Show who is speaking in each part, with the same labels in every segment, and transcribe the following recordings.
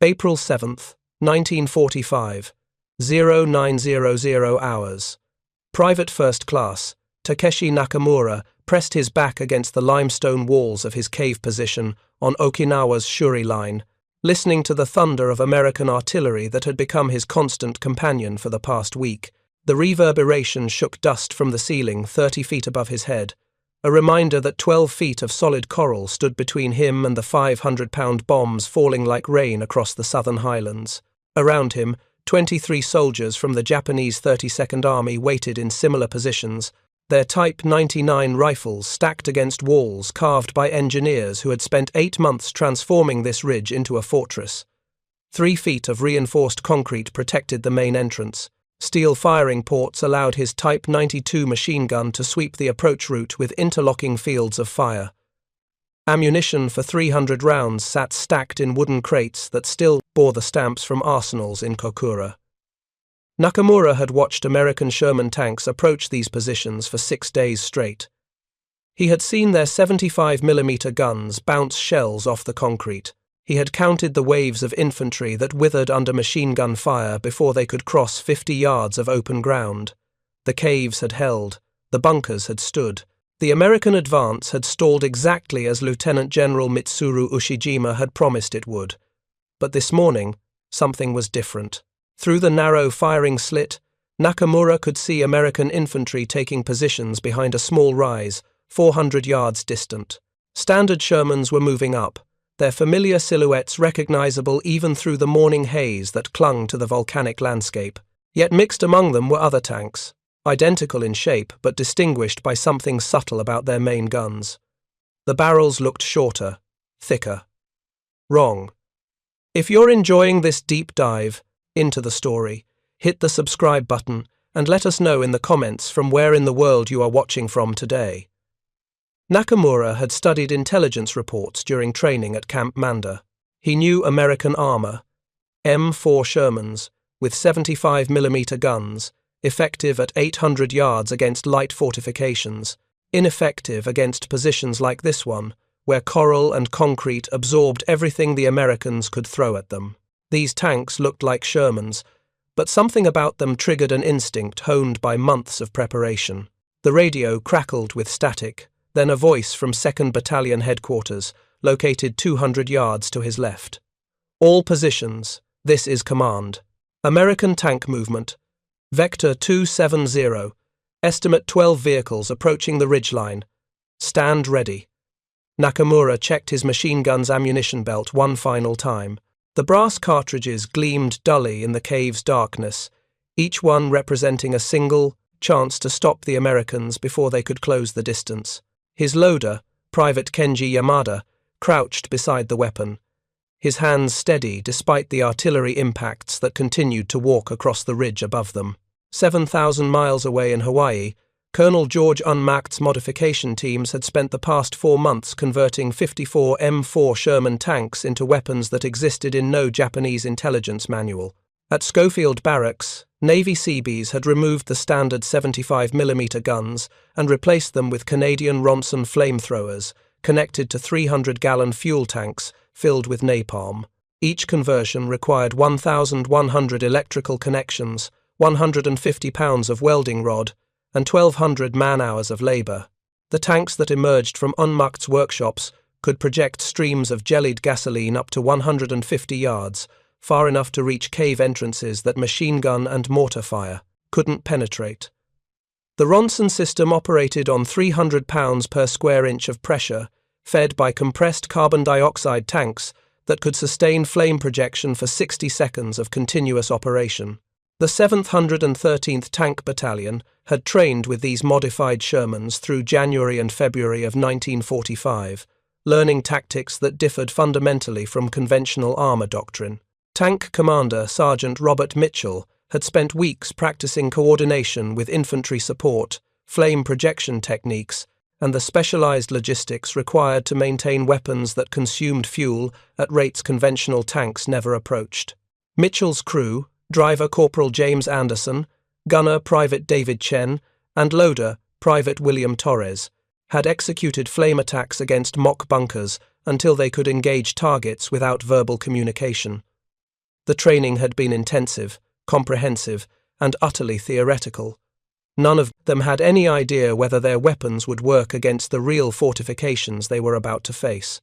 Speaker 1: April 7th, 1945, 0900 hours. Private First Class, Takeshi Nakamura pressed his back against the limestone walls of his cave position on Okinawa's Shuri line, listening to the thunder of American artillery that had become his constant companion for the past week. The reverberation shook dust from the ceiling 30 feet above his head, a reminder that 12 feet of solid coral stood between him and the 500-pound bombs falling like rain across the southern highlands. Around him, 23 soldiers from the Japanese 32nd Army waited in similar positions, their Type 99 rifles stacked against walls carved by engineers who had spent 8 months transforming this ridge into a fortress. 3 feet of reinforced concrete protected the main entrance. Steel firing ports allowed his Type 92 machine gun to sweep the approach route with interlocking fields of fire. Ammunition for 300 rounds sat stacked in wooden crates that still bore the stamps from arsenals in Kokura. Nakamura had watched American Sherman tanks approach these positions for 6 days straight. He had seen their 75mm guns bounce shells off the concrete. He had counted the waves of infantry that withered under machine gun fire before they could cross 50 yards of open ground. The caves had held. The bunkers had stood. The American advance had stalled exactly as Lieutenant General Mitsuru Ushijima had promised it would. But this morning, something was different. Through the narrow firing slit, Nakamura could see American infantry taking positions behind a small rise, 400 yards distant. Standard Shermans were moving up, their familiar silhouettes recognizable even through the morning haze that clung to the volcanic landscape. Yet mixed among them were other tanks, identical in shape but distinguished by something subtle about their main guns. The barrels looked shorter, thicker. Wrong. If you're enjoying this deep dive into the story, hit the subscribe button and let us know in the comments from where in the world you are watching from today. Nakamura had studied intelligence reports during training at Camp Manda. He knew American armor, M4 Shermans, with 75mm guns, effective at 800 yards against light fortifications, ineffective against positions like this one, where coral and concrete absorbed everything the Americans could throw at them. These tanks looked like Shermans, but something about them triggered an instinct honed by months of preparation. The radio crackled with static. Then a voice from 2nd Battalion headquarters, located 200 yards to his left. All positions, this is command. American tank movement. Vector 270, estimate 12 vehicles approaching the ridgeline. Stand ready. Nakamura checked his machine gun's ammunition belt one final time. The brass cartridges gleamed dully in the cave's darkness, each one representing a single chance to stop the Americans before they could close the distance. His loader, Private Kenji Yamada, crouched beside the weapon, his hands steady despite the artillery impacts that continued to walk across the ridge above them. 7,000 miles away in Hawaii, Colonel George Unmacht's modification teams had spent the past 4 months converting 54 M4 Sherman tanks into weapons that existed in no Japanese intelligence manual. At Schofield Barracks, Navy Seabees had removed the standard 75mm guns and replaced them with Canadian Ronson flamethrowers, connected to 300-gallon fuel tanks filled with napalm. Each conversion required 1,100 electrical connections, 150 pounds of welding rod, and 1,200 man-hours of labor. The tanks that emerged from Unmacht's workshops could project streams of jellied gasoline up to 150 yards, far enough to reach cave entrances that machine gun and mortar fire couldn't penetrate. The Ronson system operated on 300 pounds per square inch of pressure, fed by compressed carbon dioxide tanks that could sustain flame projection for 60 seconds of continuous operation. The 713th Tank Battalion had trained with these modified Shermans through January and February of 1945, learning tactics that differed fundamentally from conventional armor doctrine. Tank Commander Sergeant Robert Mitchell had spent weeks practicing coordination with infantry support, flame projection techniques, and the specialized logistics required to maintain weapons that consumed fuel at rates conventional tanks never approached. Mitchell's crew, driver Corporal James Anderson, gunner Private David Chen, and loader Private William Torres, had executed flame attacks against mock bunkers until they could engage targets without verbal communication. The training had been intensive, comprehensive, and utterly theoretical. None of them had any idea whether their weapons would work against the real fortifications they were about to face.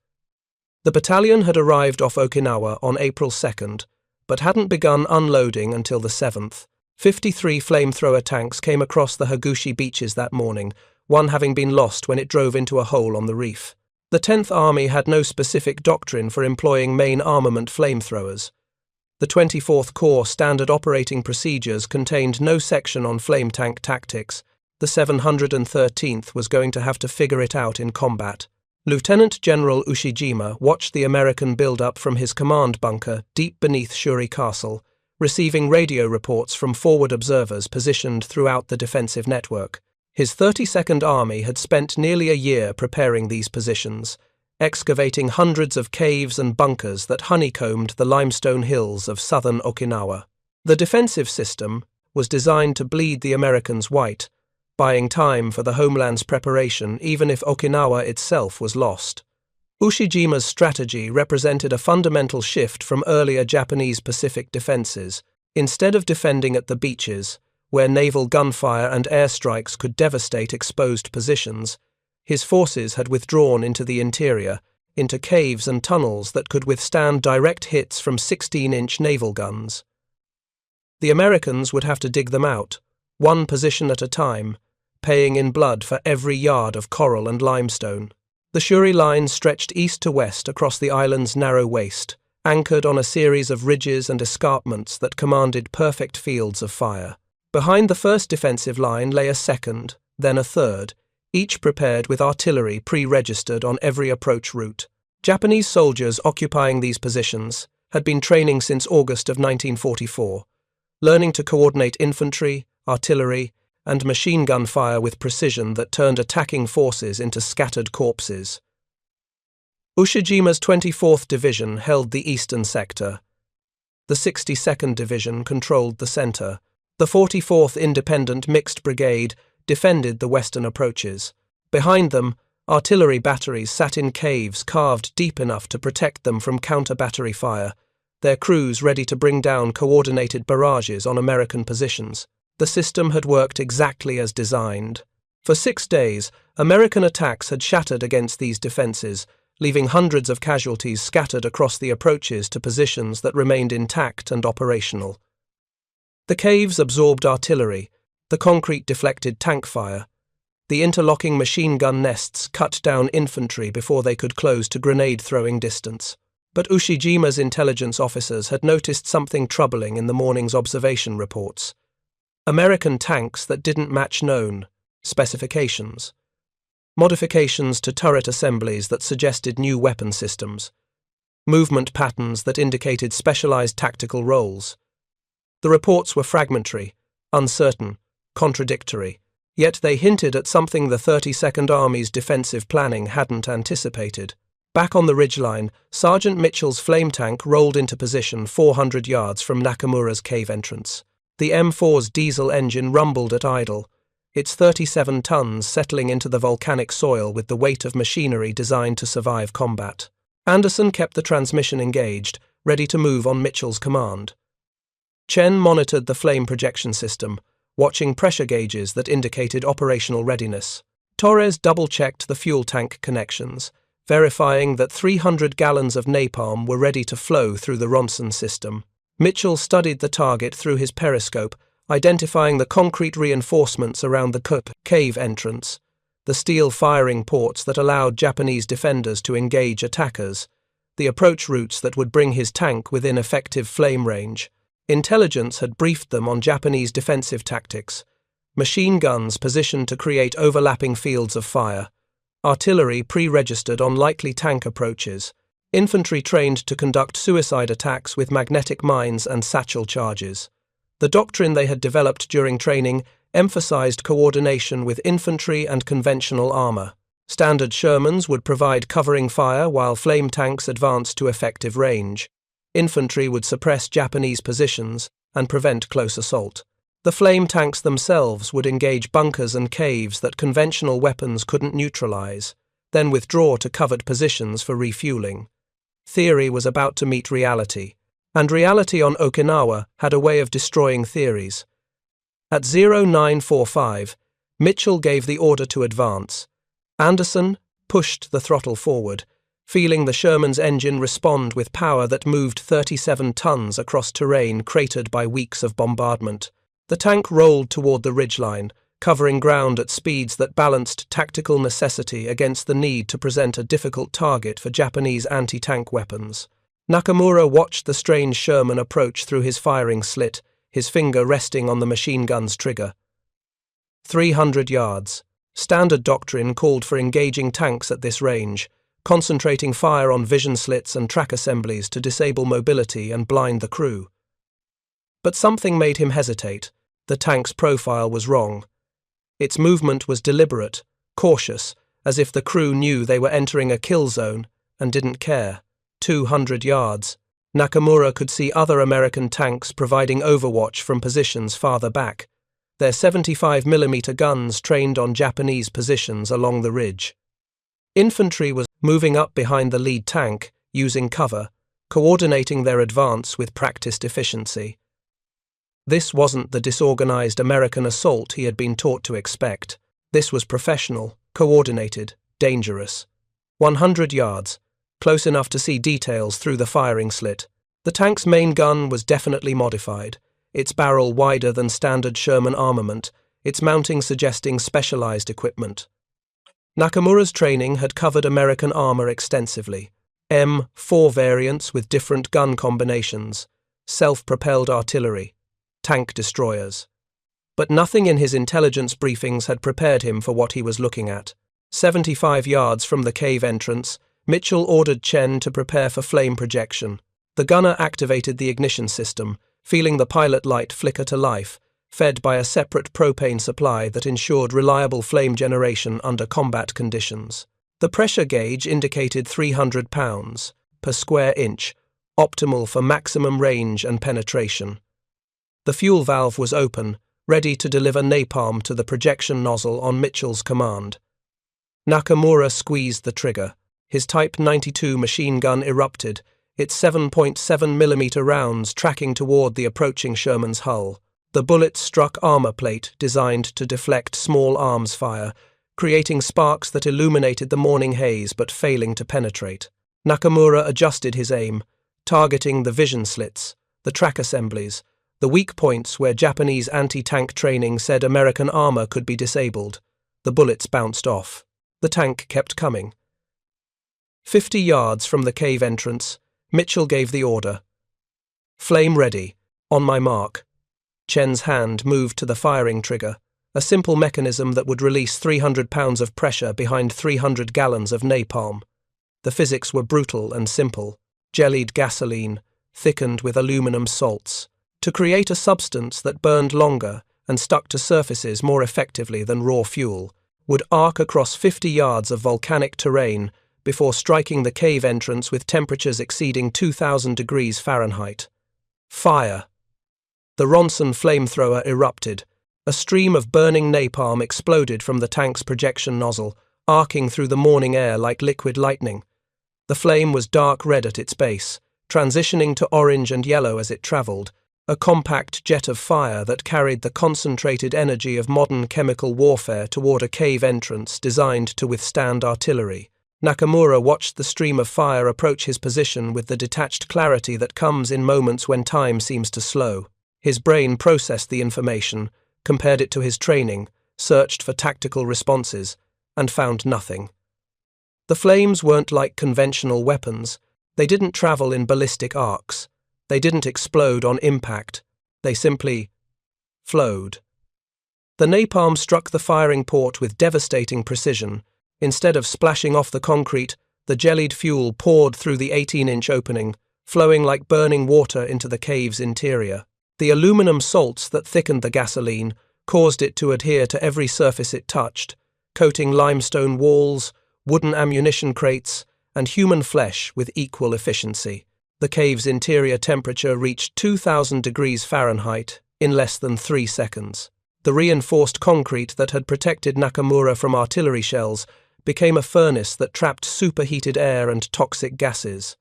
Speaker 1: The battalion had arrived off Okinawa on April 2nd, but hadn't begun unloading until the 7th. 53 flamethrower tanks came across the Hagushi beaches that morning, one having been lost when it drove into a hole on the reef. The 10th Army had no specific doctrine for employing main armament flamethrowers. The 24th Corps standard operating procedures contained no section on flame tank tactics. The 713th was going to have to figure it out in combat. Lieutenant General Ushijima watched the American build-up from his command bunker deep beneath Shuri Castle, receiving radio reports from forward observers positioned throughout the defensive network. His 32nd Army had spent nearly a year preparing these positions, excavating hundreds of caves and bunkers that honeycombed the limestone hills of southern Okinawa. The defensive system was designed to bleed the Americans white, buying time for the homeland's preparation even if Okinawa itself was lost. Ushijima's strategy represented a fundamental shift from earlier Japanese Pacific defenses. Instead of defending at the beaches, where naval gunfire and airstrikes could devastate exposed positions, his forces had withdrawn into the interior, into caves and tunnels that could withstand direct hits from 16-inch naval guns. The Americans would have to dig them out, one position at a time, paying in blood for every yard of coral and limestone. The Shuri line stretched east to west across the island's narrow waist, anchored on a series of ridges and escarpments that commanded perfect fields of fire. Behind the first defensive line lay a second, then a third, each prepared with artillery pre-registered on every approach route. Japanese soldiers occupying these positions had been training since August of 1944, learning to coordinate infantry, artillery, and machine gun fire with precision that turned attacking forces into scattered corpses. Ushijima's 24th Division held the eastern sector. The 62nd Division controlled the center. The 44th Independent Mixed Brigade defended the western approaches. Behind them, artillery batteries sat in caves carved deep enough to protect them from counter-battery fire, their crews ready to bring down coordinated barrages on American positions. The system had worked exactly as designed. For 6 days, American attacks had shattered against these defenses, leaving hundreds of casualties scattered across the approaches to positions that remained intact and operational. The caves absorbed artillery, the concrete deflected tank fire, the interlocking machine gun nests cut down infantry before they could close to grenade-throwing distance. But Ushijima's intelligence officers had noticed something troubling in the morning's observation reports. American tanks that didn't match known specifications. Modifications to turret assemblies that suggested new weapon systems. Movement patterns that indicated specialized tactical roles. The reports were fragmentary, uncertain, contradictory, yet they hinted at something the 32nd Army's defensive planning hadn't anticipated. Back on the ridgeline, Sergeant Mitchell's flame tank rolled into position 400 yards from Nakamura's cave entrance. The M4's diesel engine rumbled at idle, its 37 tons settling into the volcanic soil with the weight of machinery designed to survive combat. Anderson kept the transmission engaged, ready to move on Mitchell's command. Chen monitored the flame projection system, watching pressure gauges that indicated operational readiness. Torres double-checked the fuel tank connections, verifying that 300 gallons of napalm were ready to flow through the Ronson system. Mitchell studied the target through his periscope, identifying the concrete reinforcements around the cave entrance, the steel firing ports that allowed Japanese defenders to engage attackers, the approach routes that would bring his tank within effective flame range. Intelligence had briefed them on Japanese defensive tactics, machine guns positioned to create overlapping fields of fire, artillery pre-registered on likely tank approaches, infantry trained to conduct suicide attacks with magnetic mines and satchel charges. The doctrine they had developed during training emphasized coordination with infantry and conventional armor. Standard Shermans would provide covering fire while flame tanks advanced to effective range. Infantry would suppress Japanese positions and prevent close assault. The flame tanks themselves would engage bunkers and caves that conventional weapons couldn't neutralize, then withdraw to covered positions for refueling. Theory was about to meet reality. And reality on Okinawa had a way of destroying theories. At 0945, Mitchell gave the order to advance. Anderson pushed the throttle forward, feeling the Sherman's engine respond with power that moved 37 tons across terrain cratered by weeks of bombardment. The tank rolled toward the ridgeline, covering ground at speeds that balanced tactical necessity against the need to present a difficult target for Japanese anti-tank weapons. Nakamura watched the strange Sherman approach through his firing slit, his finger resting on the machine gun's trigger. 300 yards. Standard doctrine called for engaging tanks at this range, concentrating fire on vision slits and track assemblies to disable mobility and blind the crew. But something made him hesitate. The tank's profile was wrong. Its movement was deliberate, cautious, as if the crew knew they were entering a kill zone and didn't care. 200 yards. Nakamura could see other American tanks providing overwatch from positions farther back, their 75mm guns trained on Japanese positions along the ridge. Infantry was moving up behind the lead tank, using cover, coordinating their advance with practiced efficiency. This wasn't the disorganized American assault he had been taught to expect. This was professional, coordinated, dangerous. 100 yards. Close enough to see details through the firing slit. The tank's main gun was definitely modified, its barrel wider than standard Sherman armament, its mounting suggesting specialized equipment. Nakamura's training had covered American armor extensively. M4 variants with different gun combinations, self-propelled artillery, tank destroyers. But nothing in his intelligence briefings had prepared him for what he was looking at. 75 yards from the cave entrance, Mitchell ordered Chen to prepare for flame projection. The gunner activated the ignition system, feeling the pilot light flicker to life, fed by a separate propane supply that ensured reliable flame generation under combat conditions. The pressure gauge indicated 300 pounds per square inch, optimal for maximum range and penetration. The fuel valve was open, ready to deliver napalm to the projection nozzle on Mitchell's command. Nakamura squeezed the trigger. His Type 92 machine gun erupted, its 7.7mm rounds tracking toward the approaching Sherman's hull. The bullets struck armor plate designed to deflect small arms fire, creating sparks that illuminated the morning haze but failing to penetrate. Nakamura adjusted his aim, targeting the vision slits, the track assemblies, the weak points where Japanese anti-tank training said American armor could be disabled. The bullets bounced off. The tank kept coming. 50 yards from the cave entrance, Mitchell gave the order. Flame ready. On my mark. Chen's hand moved to the firing trigger, a simple mechanism that would release 300 pounds of pressure behind 300 gallons of napalm. The physics were brutal and simple. Jellied gasoline, thickened with aluminum salts, to create a substance that burned longer and stuck to surfaces more effectively than raw fuel, would arc across 50 yards of volcanic terrain before striking the cave entrance with temperatures exceeding 2,000 degrees Fahrenheit. Fire. The Ronson flamethrower erupted. A stream of burning napalm exploded from the tank's projection nozzle, arcing through the morning air like liquid lightning. The flame was dark red at its base, transitioning to orange and yellow as it traveled, a compact jet of fire that carried the concentrated energy of modern chemical warfare toward a cave entrance designed to withstand artillery. Nakamura watched the stream of fire approach his position with the detached clarity that comes in moments when time seems to slow. His brain processed the information, compared it to his training, searched for tactical responses, and found nothing. The flames weren't like conventional weapons. They didn't travel in ballistic arcs. They didn't explode on impact. They simply flowed. The napalm struck the firing port with devastating precision. Instead of splashing off the concrete, the jellied fuel poured through the 18-inch opening, flowing like burning water into the cave's interior. The aluminum salts that thickened the gasoline caused it to adhere to every surface it touched, coating limestone walls, wooden ammunition crates, and human flesh with equal efficiency. The cave's interior temperature reached 2,000 degrees Fahrenheit in less than 3 seconds. The reinforced concrete that had protected Nakamura from artillery shells became a furnace that trapped superheated air and toxic gases.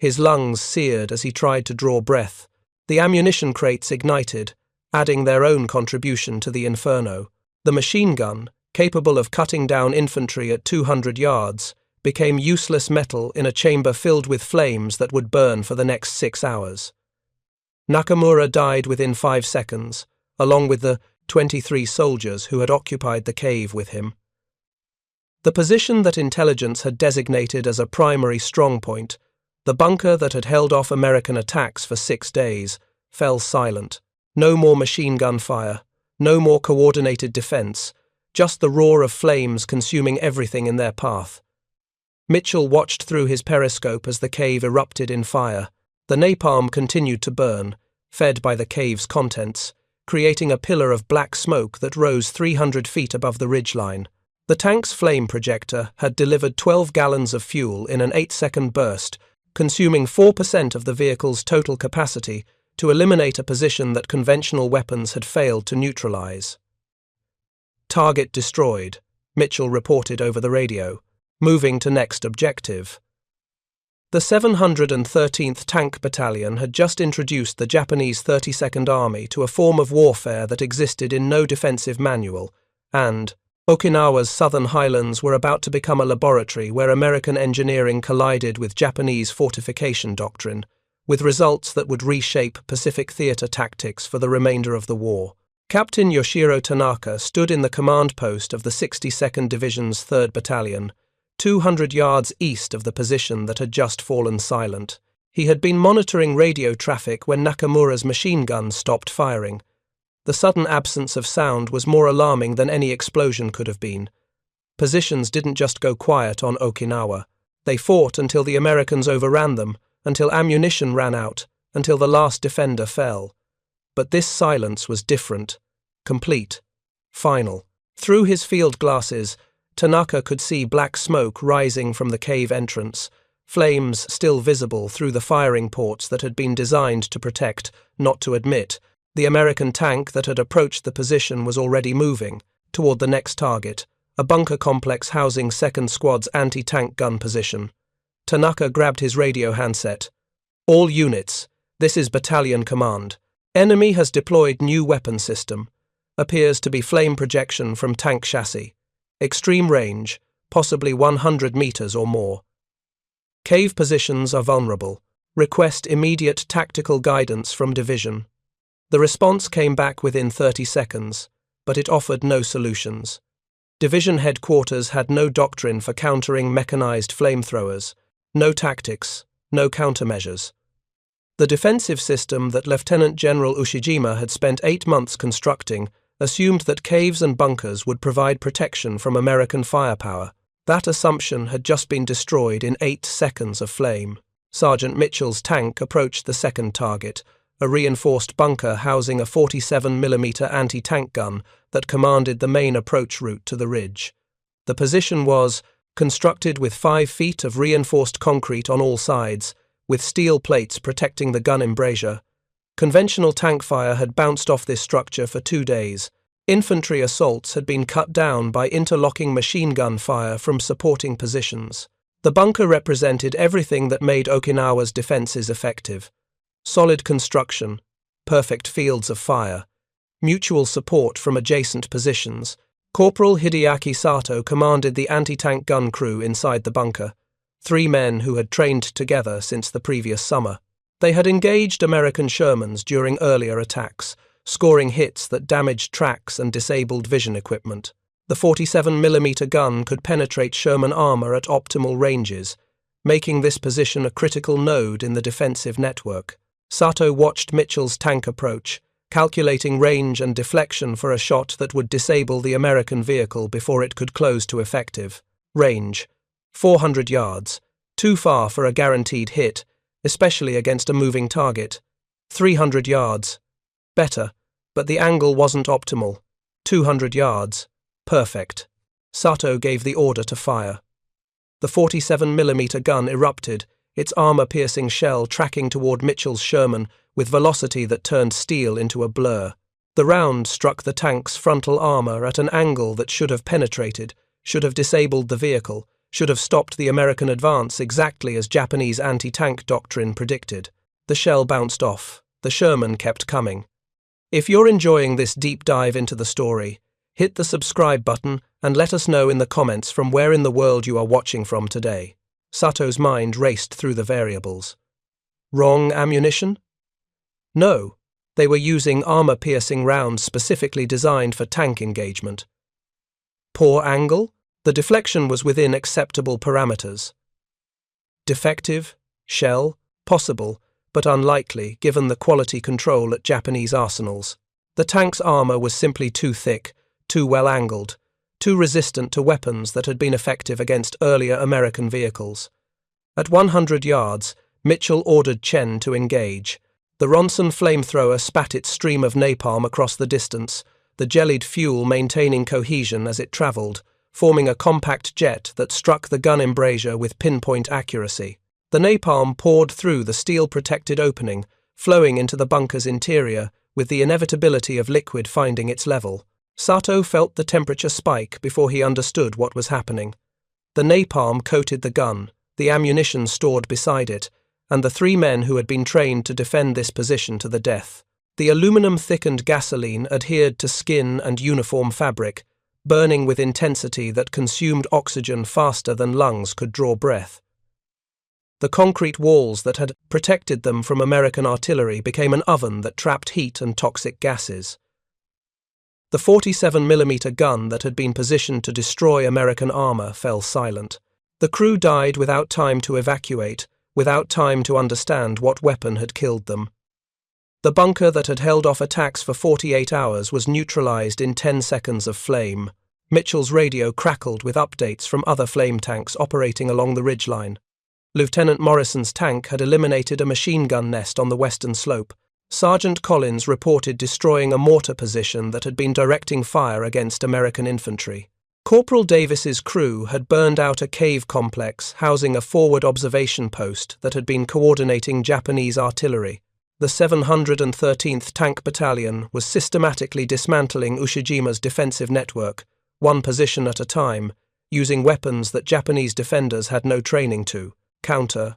Speaker 1: His lungs seared as he tried to draw breath. The ammunition crates ignited, adding their own contribution to the inferno. The machine gun, capable of cutting down infantry at 200 yards, became useless metal in a chamber filled with flames that would burn for the next 6 hours. Nakamura died within 5 seconds, along with the 23 soldiers who had occupied the cave with him. The position that intelligence had designated as a primary strongpoint, the bunker that had held off American attacks for 6 days, fell silent. No more machine gun fire, no more coordinated defense, just the roar of flames consuming everything in their path. Mitchell watched through his periscope as the cave erupted in fire. The napalm continued to burn, fed by the cave's contents, creating a pillar of black smoke that rose 300 feet above the ridgeline. The tank's flame projector had delivered 12 gallons of fuel in an 8-second burst, consuming 4% of the vehicle's total capacity to eliminate a position that conventional weapons had failed to neutralize. "Target destroyed," Mitchell reported over the radio, moving to next objective. The 713th Tank Battalion had just introduced the Japanese 32nd Army to a form of warfare that existed in no defensive manual, and Okinawa's southern highlands were about to become a laboratory where American engineering collided with Japanese fortification doctrine, with results that would reshape Pacific theater tactics for the remainder of the war. Captain Yoshiro Tanaka stood in the command post of the 62nd Division's 3rd Battalion, 200 yards east of the position that had just fallen silent. He had been monitoring radio traffic when Nakamura's machine gun stopped firing. The sudden absence of sound was more alarming than any explosion could have been. Positions didn't just go quiet on Okinawa. They fought until the Americans overran them, until ammunition ran out, until the last defender fell. But this silence was different, complete, final. Through his field glasses, Tanaka could see black smoke rising from the cave entrance, flames still visible through the firing ports that had been designed to protect, not to admit. The American tank that had approached the position was already moving toward the next target, a bunker complex housing 2nd Squad's anti-tank gun position. Tanaka grabbed his radio handset. "All units, this is Battalion Command. Enemy has deployed new weapon system. Appears to be flame projection from tank chassis. Extreme range, possibly 100 meters or more. Cave positions are vulnerable. Request immediate tactical guidance from division." The response came back within 30 seconds, but it offered no solutions. Division headquarters had no doctrine for countering mechanized flamethrowers, no tactics, no countermeasures. The defensive system that Lieutenant General Ushijima had spent 8 months constructing assumed that caves and bunkers would provide protection from American firepower. That assumption had just been destroyed in 8 seconds of flame. Sergeant Mitchell's tank approached the second target, a reinforced bunker housing a 47mm anti-tank gun that commanded the main approach route to the ridge. The position was constructed with 5 feet of reinforced concrete on all sides, with steel plates protecting the gun embrasure. Conventional tank fire had bounced off this structure for 2 days. Infantry assaults had been cut down by interlocking machine gun fire from supporting positions. The bunker represented everything that made Okinawa's defenses effective. Solid construction, perfect fields of fire, mutual support from adjacent positions. Corporal Hideaki Sato commanded the anti-tank gun crew inside the bunker, 3 men who had trained together since the previous summer. They had engaged American Shermans during earlier attacks, scoring hits that damaged tracks and disabled vision equipment. The 47mm gun could penetrate Sherman armor at optimal ranges, making this position a critical node in the defensive network. Sato watched Mitchell's tank approach, calculating range and deflection for a shot that would disable the American vehicle before it could close to effective. Range: 400 yards, too far for a guaranteed hit, especially against a moving target. 300 yards, better, but the angle wasn't optimal. 200 yards, perfect. Sato gave the order to fire. The 47mm gun erupted, its armor-piercing shell tracking toward Mitchell's Sherman with velocity that turned steel into a blur. The round struck the tank's frontal armor at an angle that should have penetrated, should have disabled the vehicle, should have stopped the American advance exactly as Japanese anti-tank doctrine predicted. The shell bounced off. The Sherman kept coming. If you're enjoying this deep dive into the story, hit the subscribe button and let us know in the comments from where in the world you are watching from today. Sato's mind raced through the variables. Wrong ammunition? No, they were using armor-piercing rounds specifically designed for tank engagement. Poor angle? The deflection was within acceptable parameters. Defective? Shell? Possible, but unlikely given the quality control at Japanese arsenals. The tank's armor was simply too thick, too well-angled, too resistant to weapons that had been effective against earlier American vehicles. At 100 yards, Mitchell ordered Chen to engage. The Ronson flamethrower spat its stream of napalm across the distance, the jellied fuel maintaining cohesion as it travelled, forming a compact jet that struck the gun embrasure with pinpoint accuracy. The napalm poured through the steel-protected opening, flowing into the bunker's interior, with the inevitability of liquid finding its level. Sato felt the temperature spike before he understood what was happening. The napalm coated the gun, the ammunition stored beside it, and the 3 men who had been trained to defend this position to the death. The aluminum-thickened gasoline adhered to skin and uniform fabric, burning with intensity that consumed oxygen faster than lungs could draw breath. The concrete walls that had protected them from American artillery became an oven that trapped heat and toxic gases. The 47mm gun that had been positioned to destroy American armor fell silent. The crew died without time to evacuate, without time to understand what weapon had killed them. The bunker that had held off attacks for 48 hours was neutralized in 10 seconds of flame. Mitchell's radio crackled with updates from other flame tanks operating along the ridgeline. Lieutenant Morrison's tank had eliminated a machine gun nest on the western slope. Sergeant Collins reported destroying a mortar position that had been directing fire against American infantry. Corporal Davis's crew had burned out a cave complex housing a forward observation post that had been coordinating Japanese artillery. The 713th Tank Battalion was systematically dismantling Ushijima's defensive network, one position at a time, using weapons that Japanese defenders had no training to counter.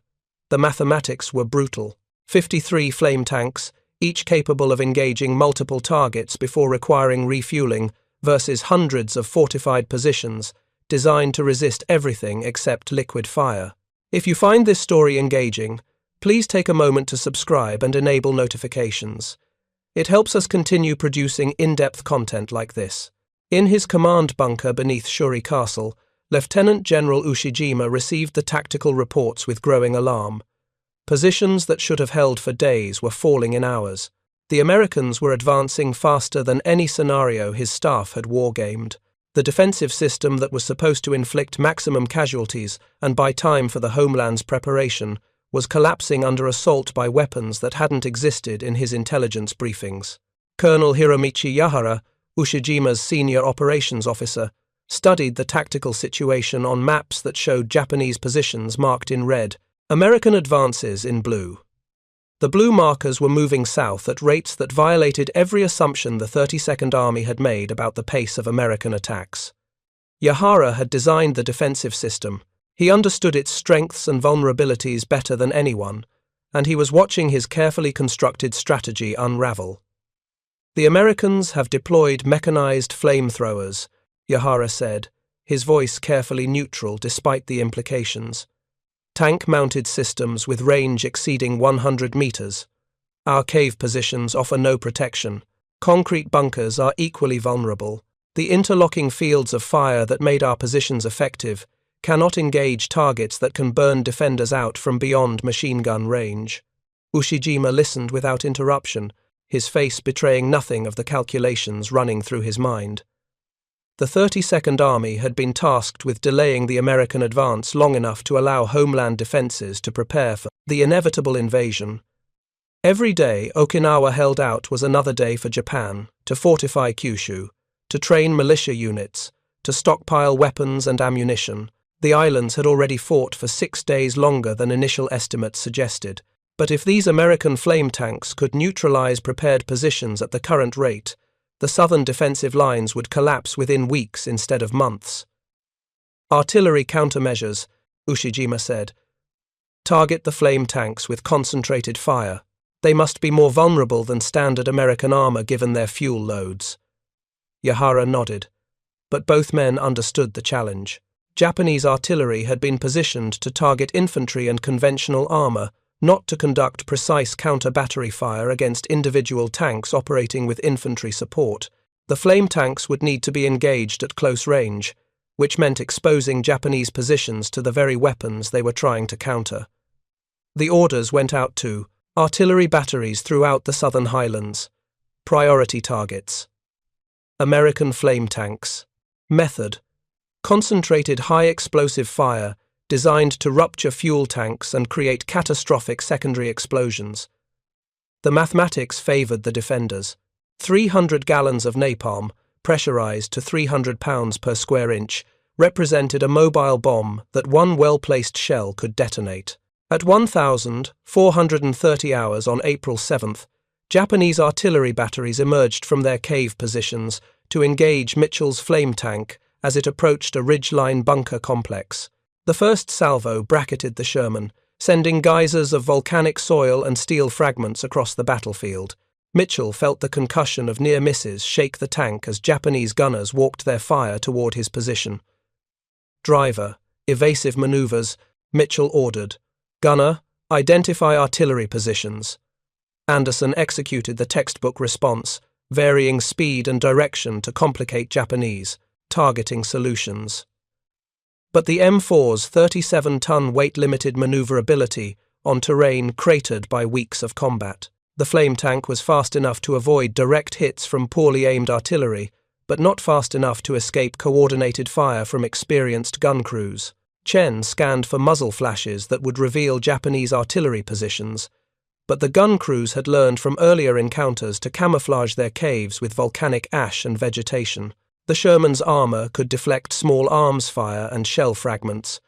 Speaker 1: The mathematics were brutal. 53 flame tanks, each capable of engaging multiple targets before requiring refueling, versus hundreds of fortified positions designed to resist everything except liquid fire. If you find this story engaging, please take a moment to subscribe and enable notifications. It helps us continue producing in-depth content like this. In his command bunker beneath Shuri Castle, Lieutenant General Ushijima received the tactical reports with growing alarm. Positions that should have held for days were falling in hours. The Americans were advancing faster than any scenario his staff had wargamed. The defensive system that was supposed to inflict maximum casualties and buy time for the homeland's preparation was collapsing under assault by weapons that hadn't existed in his intelligence briefings. Colonel Hiromichi Yahara, Ushijima's senior operations officer, studied the tactical situation on maps that showed Japanese positions marked in red, American advances in blue. The blue markers were moving south at rates that violated every assumption the 32nd Army had made about the pace of American attacks. Yahara had designed the defensive system. He understood its strengths and vulnerabilities better than anyone, and he was watching his carefully constructed strategy unravel. The Americans have deployed mechanized flamethrowers, Yahara said, his voice carefully neutral despite the implications. Tank-mounted systems with range exceeding 100 meters. Our cave positions offer no protection. Concrete bunkers are equally vulnerable. The interlocking fields of fire that made our positions effective cannot engage targets that can burn defenders out from beyond machine gun range. Ushijima listened without interruption, his face betraying nothing of the calculations running through his mind. The 32nd Army had been tasked with delaying the American advance long enough to allow homeland defenses to prepare for the inevitable invasion. Every day Okinawa held out was another day for Japan to fortify Kyushu, to train militia units, to stockpile weapons and ammunition. The islands had already fought for 6 days longer than initial estimates suggested, but if these American flame tanks could neutralize prepared positions at the current rate, the southern defensive lines would collapse within weeks instead of months. Artillery countermeasures, Ushijima said. Target the flame tanks with concentrated fire. They must be more vulnerable than standard American armor given their fuel loads. Yahara nodded, but both men understood the challenge. Japanese artillery had been positioned to target infantry and conventional armor, not to conduct precise counter-battery fire against individual tanks operating with infantry support. The flame tanks would need to be engaged at close range, which meant exposing Japanese positions to the very weapons they were trying to counter. The orders went out to artillery batteries throughout the southern highlands. Priority targets. American flame tanks. Method. Concentrated high-explosive fire designed to rupture fuel tanks and create catastrophic secondary explosions. The mathematics favored the defenders. 300 gallons of napalm, pressurized to 300 pounds per square inch, represented a mobile bomb that one well-placed shell could detonate. At 1,430 hours on April 7th, Japanese artillery batteries emerged from their cave positions to engage Mitchell's flame tank as it approached a ridgeline bunker complex. The first salvo bracketed the Sherman, sending geysers of volcanic soil and steel fragments across the battlefield. Mitchell felt the concussion of near misses shake the tank as Japanese gunners walked their fire toward his position. Driver, evasive maneuvers, Mitchell ordered. Gunner, identify artillery positions. Anderson executed the textbook response, varying speed and direction to complicate Japanese targeting solutions. But the M4's 37-ton weight-limited maneuverability on terrain cratered by weeks of combat. The flame tank was fast enough to avoid direct hits from poorly aimed artillery, but not fast enough to escape coordinated fire from experienced gun crews. Chen scanned for muzzle flashes that would reveal Japanese artillery positions, but the gun crews had learned from earlier encounters to camouflage their caves with volcanic ash and vegetation. The Sherman's armor could deflect small arms fire and shell fragments,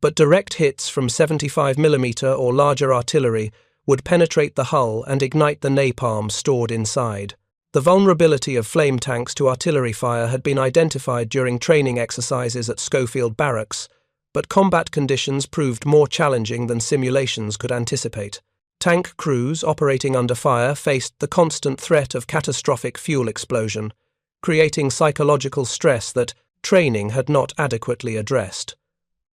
Speaker 1: but direct hits from 75mm or larger artillery would penetrate the hull and ignite the napalm stored inside. The vulnerability of flame tanks to artillery fire had been identified during training exercises at Schofield Barracks, but combat conditions proved more challenging than simulations could anticipate. Tank crews operating under fire faced the constant threat of catastrophic fuel explosion, creating psychological stress that training had not adequately addressed.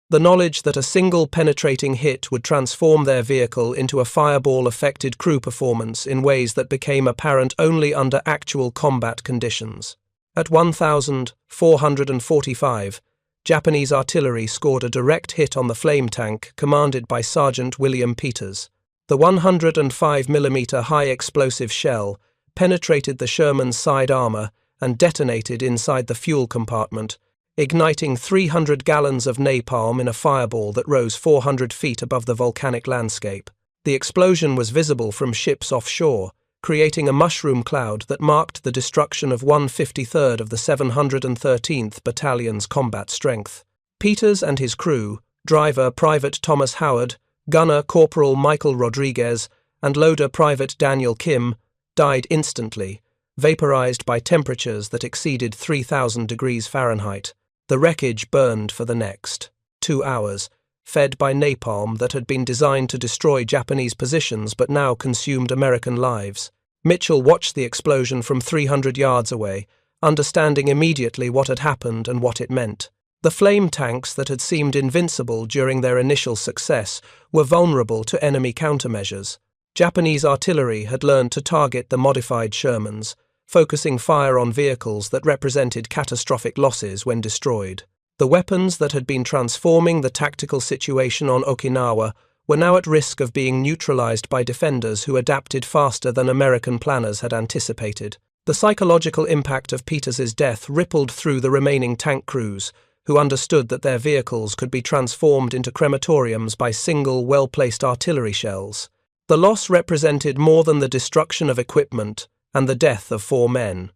Speaker 1: The knowledge that a single penetrating hit would transform their vehicle into a fireball affected crew performance in ways that became apparent only under actual combat conditions. At 1,445, Japanese artillery scored a direct hit on the flame tank commanded by Sergeant William Peters. The 105mm high-explosive shell penetrated the Sherman's side armor and detonated inside the fuel compartment, igniting 300 gallons of napalm in a fireball that rose 400 feet above the volcanic landscape. The explosion was visible from ships offshore, creating a mushroom cloud that marked the destruction of 1/53rd of the 713th Battalion's combat strength. Peters and his crew, driver Private Thomas Howard, gunner Corporal Michael Rodriguez, and loader Private Daniel Kim, died instantly, vaporized by temperatures that exceeded 3,000 degrees Fahrenheit. The wreckage burned for the next 2 hours, fed by napalm that had been designed to destroy Japanese positions but now consumed American lives. Mitchell watched the explosion from 300 yards away, understanding immediately what had happened and what it meant. The flame tanks that had seemed invincible during their initial success were vulnerable to enemy countermeasures. Japanese artillery had learned to target the modified Shermans, focusing fire on vehicles that represented catastrophic losses when destroyed. The weapons that had been transforming the tactical situation on Okinawa were now at risk of being neutralized by defenders who adapted faster than American planners had anticipated. The psychological impact of Peters's death rippled through the remaining tank crews, who understood that their vehicles could be transformed into crematoriums by single, well-placed artillery shells. The loss represented more than the destruction of equipment and the death of 4 men.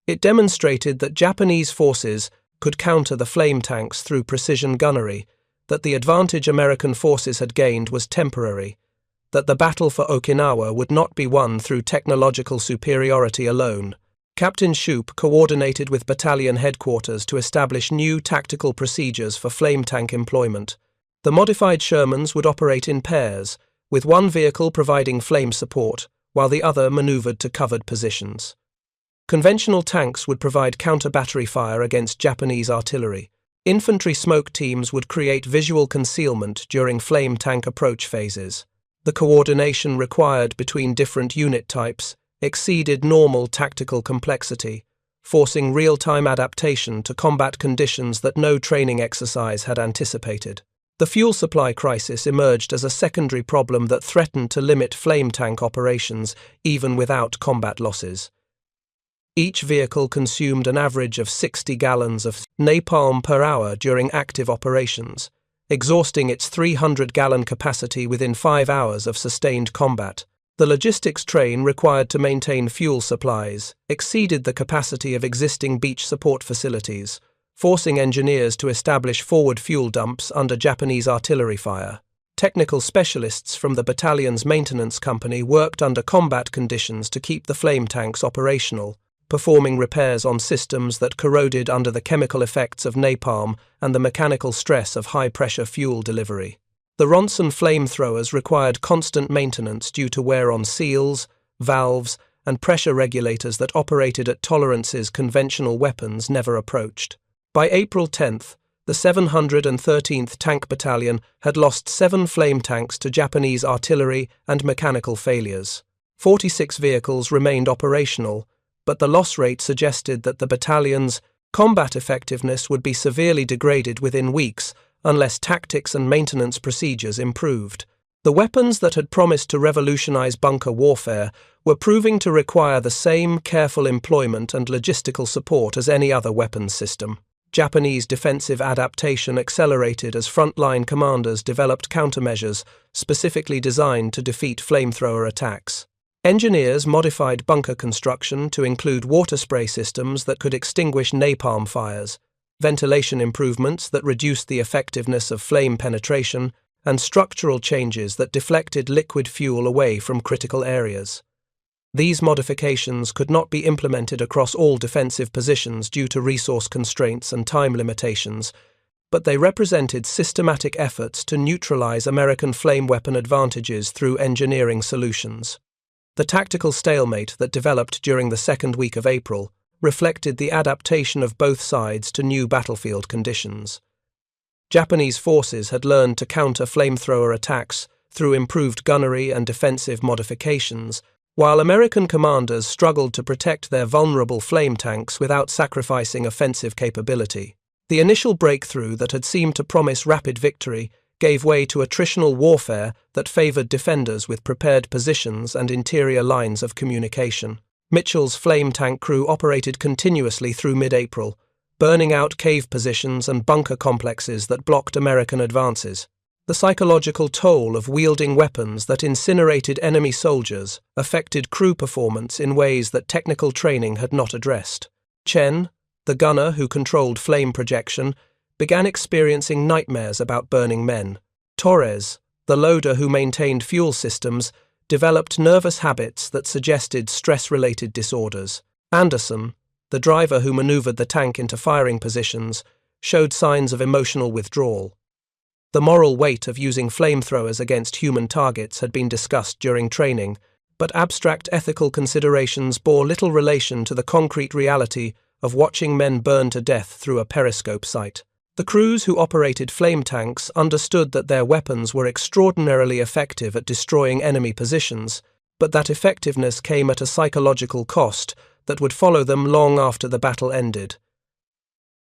Speaker 1: It demonstrated that Japanese forces could counter the flame tanks through precision gunnery, that the advantage American forces had gained was temporary, that the battle for Okinawa would not be won through technological superiority alone. Captain Shoup coordinated with battalion headquarters to establish new tactical procedures for flame tank employment. The modified Shermans would operate in pairs, with one vehicle providing flame support, while the other maneuvered to covered positions. Conventional tanks would provide counter-battery fire against Japanese artillery. Infantry smoke teams would create visual concealment during flame tank approach phases. The coordination required between different unit types exceeded normal tactical complexity, forcing real-time adaptation to combat conditions that no training exercise had anticipated. The fuel supply crisis emerged as a secondary problem that threatened to limit flame tank operations even without combat losses. Each vehicle consumed an average of 60 gallons of napalm per hour during active operations, exhausting its 300-gallon capacity within 5 hours of sustained combat. The logistics train required to maintain fuel supplies exceeded the capacity of existing beach support facilities, forcing engineers to establish forward fuel dumps under Japanese artillery fire. Technical specialists from the battalion's maintenance company worked under combat conditions to keep the flame tanks operational, performing repairs on systems that corroded under the chemical effects of napalm and the mechanical stress of high-pressure fuel delivery. The Ronson flamethrowers required constant maintenance due to wear on seals, valves, and pressure regulators that operated at tolerances conventional weapons never approached. By April 10th, the 713th Tank Battalion had lost 7 flame tanks to Japanese artillery and mechanical failures. 46 vehicles remained operational, but the loss rate suggested that the battalion's combat effectiveness would be severely degraded within weeks unless tactics and maintenance procedures improved. The weapons that had promised to revolutionize bunker warfare were proving to require the same careful employment and logistical support as any other weapons system. Japanese defensive adaptation accelerated as frontline commanders developed countermeasures specifically designed to defeat flamethrower attacks. Engineers modified bunker construction to include water spray systems that could extinguish napalm fires, ventilation improvements that reduced the effectiveness of flame penetration, and structural changes that deflected liquid fuel away from critical areas. These modifications could not be implemented across all defensive positions due to resource constraints and time limitations, but they represented systematic efforts to neutralize American flame weapon advantages through engineering solutions. The tactical stalemate that developed during the second week of April reflected the adaptation of both sides to new battlefield conditions. Japanese forces had learned to counter flamethrower attacks through improved gunnery and defensive modifications, while American commanders struggled to protect their vulnerable flame tanks without sacrificing offensive capability. The initial breakthrough that had seemed to promise rapid victory gave way to attritional warfare that favored defenders with prepared positions and interior lines of communication. Mitchell's flame tank crew operated continuously through mid-April, burning out cave positions and bunker complexes that blocked American advances. The psychological toll of wielding weapons that incinerated enemy soldiers affected crew performance in ways that technical training had not addressed. Chen, the gunner who controlled flame projection, began experiencing nightmares about burning men. Torres, the loader who maintained fuel systems, developed nervous habits that suggested stress-related disorders. Anderson, the driver who maneuvered the tank into firing positions, showed signs of emotional withdrawal. The moral weight of using flamethrowers against human targets had been discussed during training, but abstract ethical considerations bore little relation to the concrete reality of watching men burn to death through a periscope sight. The crews who operated flame tanks understood that their weapons were extraordinarily effective at destroying enemy positions, but that effectiveness came at a psychological cost that would follow them long after the battle ended.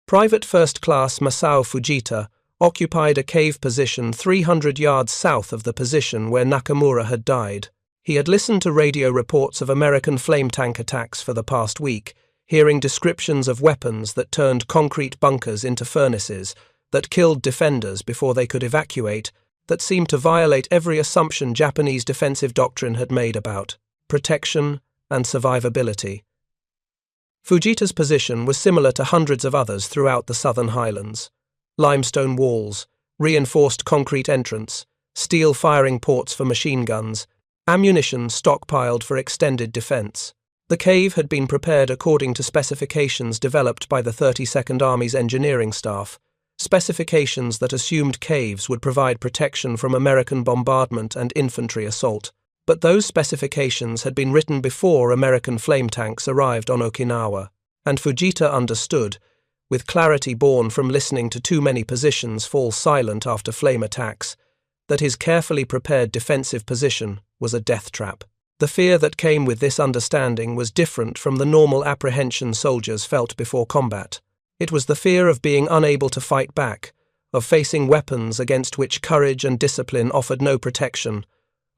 Speaker 1: Private First Class Masao Fujita occupied a cave position 300 yards south of the position where Nakamura had died. He had listened to radio reports of American flame tank attacks for the past week, hearing descriptions of weapons that turned concrete bunkers into furnaces, that killed defenders before they could evacuate, that seemed to violate every assumption Japanese defensive doctrine had made about protection and survivability. Fujita's position was similar to hundreds of others throughout the southern highlands. Limestone walls, reinforced concrete entrance, steel firing ports for machine guns, ammunition stockpiled for extended defense. The cave had been prepared according to specifications developed by the 32nd Army's engineering staff, specifications that assumed caves would provide protection from American bombardment and infantry assault. But those specifications had been written before American flame tanks arrived on Okinawa, and Fujita understood, with clarity born from listening to too many positions fall silent after flame attacks, that his carefully prepared defensive position was a death trap. The fear that came with this understanding was different from the normal apprehension soldiers felt before combat. It was the fear of being unable to fight back, of facing weapons against which courage and discipline offered no protection,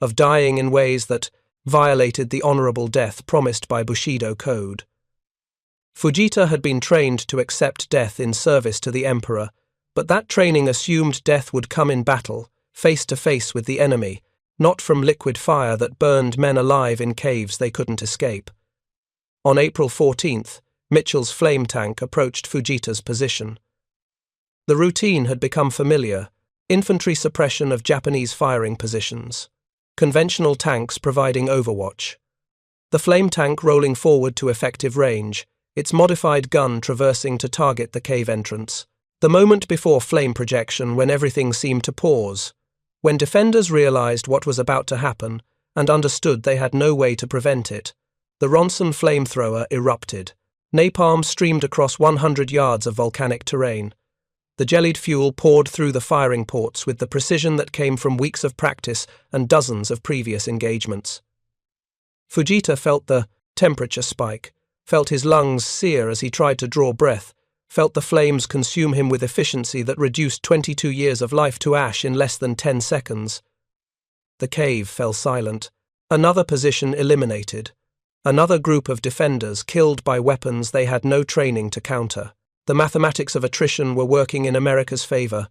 Speaker 1: of dying in ways that violated the honorable death promised by Bushido code. Fujita had been trained to accept death in service to the emperor, but that training assumed death would come in battle, face to face with the enemy, not from liquid fire that burned men alive in caves they couldn't escape. On April 14th, Mitchell's flame tank approached Fujita's position. The routine had become familiar: infantry suppression of Japanese firing positions, conventional tanks providing overwatch, the flame tank rolling forward to effective range, its modified gun traversing to target the cave entrance. The moment before flame projection when everything seemed to pause, when defenders realized what was about to happen and understood they had no way to prevent it, the Ronson flamethrower erupted. Napalm streamed across 100 yards of volcanic terrain. The jellied fuel poured through the firing ports with the precision that came from weeks of practice and dozens of previous engagements. Fujita felt the temperature spike, felt his lungs sear as he tried to draw breath, felt the flames consume him with efficiency that reduced 22 years of life to ash in less than 10 seconds. The cave fell silent. Another position eliminated. Another group of defenders killed by weapons they had no training to counter. The mathematics of attrition were working in America's favor.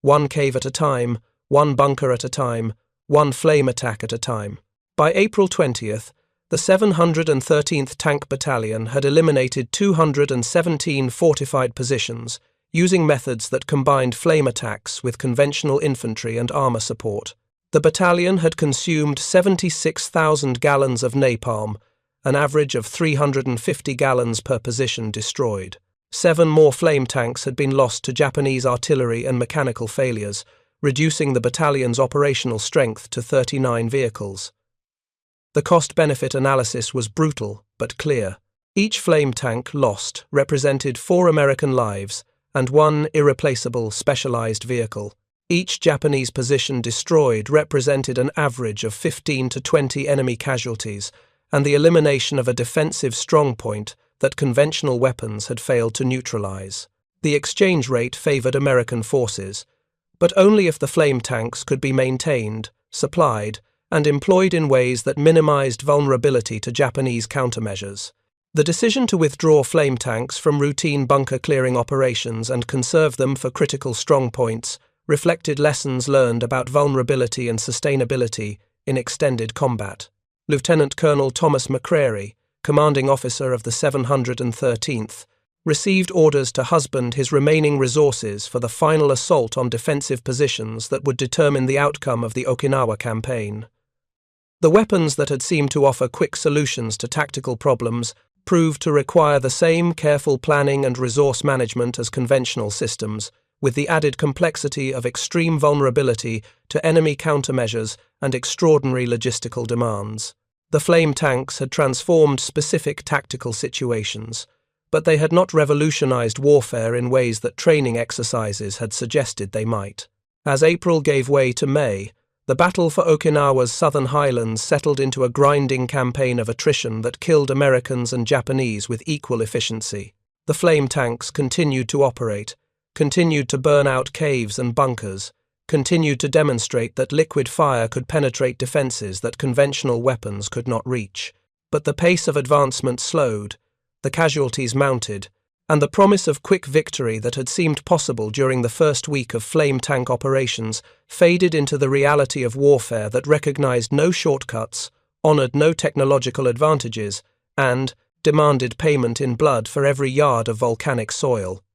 Speaker 1: One cave at a time, one bunker at a time, one flame attack at a time. By April 20th, the 713th Tank Battalion had eliminated 217 fortified positions, using methods that combined flame attacks with conventional infantry and armor support. The battalion had consumed 76,000 gallons of napalm, an average of 350 gallons per position destroyed. 7 more flame tanks had been lost to Japanese artillery and mechanical failures, reducing the battalion's operational strength to 39 vehicles. The cost-benefit analysis was brutal but clear. Each flame tank lost represented 4 American lives and 1 irreplaceable specialized vehicle. Each Japanese position destroyed represented an average of 15 to 20 enemy casualties and the elimination of a defensive strongpoint that conventional weapons had failed to neutralize. The exchange rate favored American forces, but only if the flame tanks could be maintained, supplied, and employed in ways that minimized vulnerability to Japanese countermeasures. The decision to withdraw flame tanks from routine bunker-clearing operations and conserve them for critical strongpoints reflected lessons learned about vulnerability and sustainability in extended combat. Lieutenant Colonel Thomas McCrary, commanding officer of the 713th, received orders to husband his remaining resources for the final assault on defensive positions that would determine the outcome of the Okinawa campaign. The weapons that had seemed to offer quick solutions to tactical problems proved to require the same careful planning and resource management as conventional systems, with the added complexity of extreme vulnerability to enemy countermeasures and extraordinary logistical demands. The flame tanks had transformed specific tactical situations, but they had not revolutionized warfare in ways that training exercises had suggested they might. As April gave way to May, the battle for Okinawa's southern highlands settled into a grinding campaign of attrition that killed Americans and Japanese with equal efficiency. The flame tanks continued to operate, continued to burn out caves and bunkers, continued to demonstrate that liquid fire could penetrate defenses that conventional weapons could not reach. But the pace of advancement slowed, the casualties mounted, and the promise of quick victory that had seemed possible during the first week of flame tank operations faded into the reality of warfare that recognized no shortcuts, honored no technological advantages, and demanded payment in blood for every yard of volcanic soil.